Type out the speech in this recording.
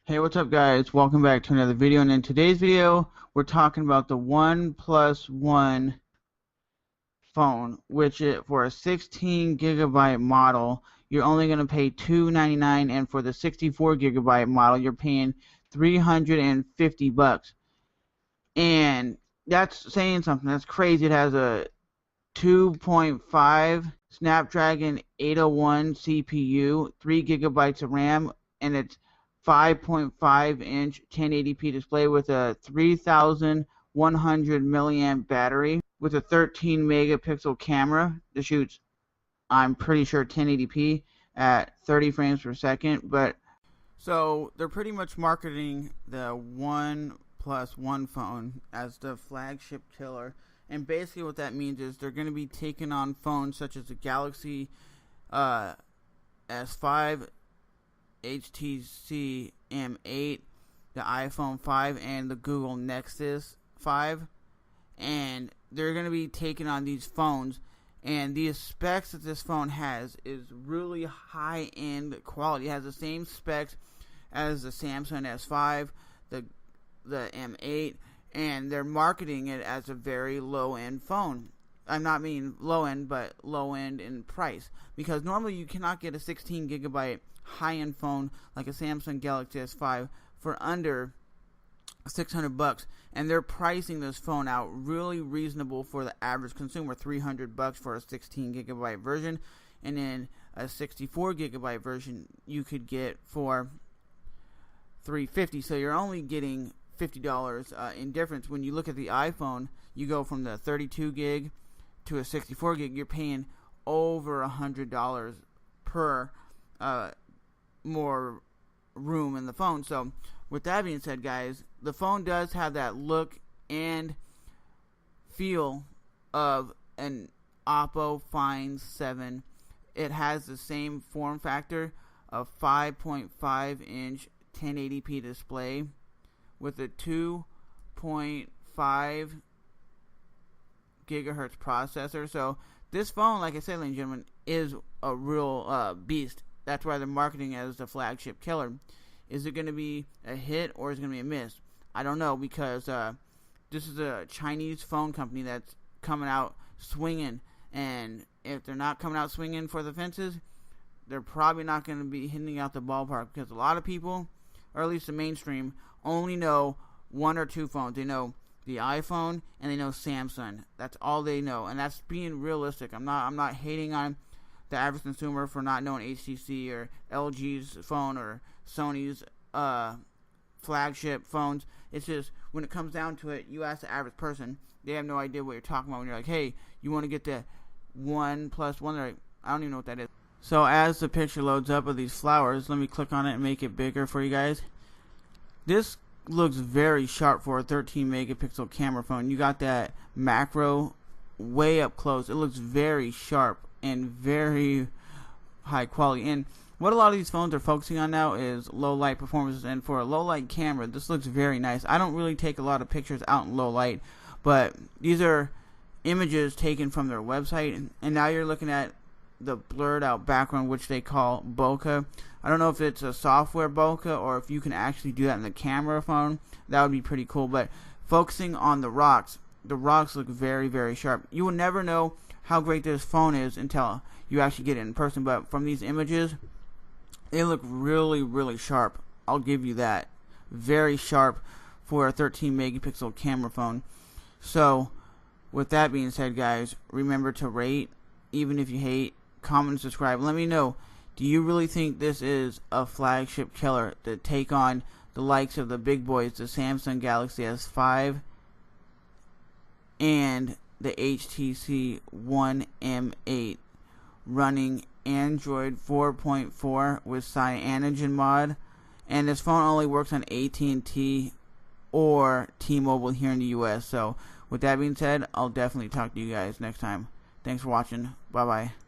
Hey, what's up guys? Welcome back to another video, and in today's video we're talking about the OnePlus One phone, which for a 16 GB model you're only going to pay $299, and for the 64 GB model you're paying $350. And that's saying something. That's crazy. It has a 2.5 Snapdragon 801 CPU, 3 GB of RAM, and it's 5.5-inch 1080p display with a 3100 milliamp battery with a 13 megapixel camera that shoots, I'm pretty sure, 1080p at 30 frames per second. But so they're pretty much marketing the OnePlus One phone as the flagship killer. And basically what that means is they're going to be taking on phones such as the Galaxy S5, HTC M8, the iPhone 5, and the Google Nexus 5. And they're going to be taking on these phones. And the specs that this phone has is really high-end quality. It has the same specs as the Samsung S5, the M8, and they're marketing it as a very low-end phone. I'm not meaning low-end, but low-end in price. Because normally you cannot get a 16 GB high-end phone like a Samsung Galaxy S5 for under $600, and they're pricing this phone out really reasonable for the average consumer. $300 for a 16 GB version, and then a 64 GB version you could get for $350. So you're only getting $50 in difference. When you look at the iPhone, you go from the 32 gig to a 64 gig, you're paying over $100 per more room in the phone. So with that being said, guys, the phone does have that look and feel of an Oppo Find 7. It has the same form factor of 5.5-inch 1080p display with a 2.5 gigahertz processor. So this phone, like I said, ladies and gentlemen, is a real beast. That's why they're marketing it as the flagship killer. Is it going to be a hit or is it going to be a miss? I don't know, because this is a Chinese phone company that's coming out swinging, and if they're not coming out swinging for the fences, they're probably not going to be hitting out the ballpark, because a lot of people, or at least the mainstream, only know one or two phones. They know the iPhone and they know Samsung. That's all they know, and that's being realistic. I'm not hating on the average consumer for not knowing HTC or LG's phone or Sony's flagship phones. It's just when it comes down to it, you ask the average person, they have no idea what you're talking about when you're like, hey, you want to get the OnePlus One? They're like, I don't even know what that is. So as the picture loads up of these flowers, let me click on it and make it bigger for you guys. This looks very sharp for a 13 megapixel camera phone. You got that macro way up close. It looks very sharp and very high quality. And what a lot of these phones are focusing on now is low light performances, and for a low light camera, this looks very nice. I don't really take a lot of pictures out in low light, but these are images taken from their website, and now you're looking at the blurred out background, which they call bokeh. I don't know if it's a software bokeh or if you can actually do that in the camera phone. That would be pretty cool. But focusing on the rocks look very, very sharp. You will never know how great this phone is until you actually get it in person, but from these images, they look really, really sharp. I'll give you that. Very sharp for a 13 megapixel camera phone. So with that being said, guys, remember to rate, even if you hate, comment, and subscribe. Let me know, do you really think this is a flagship killer to take on the likes of the big boys, the Samsung Galaxy S5 and the HTC One M8, running Android 4.4 with CyanogenMod, and this phone only works on AT&T or T-Mobile here in the US. So with that being said, I'll definitely talk to you guys next time. Thanks for watching. Bye bye.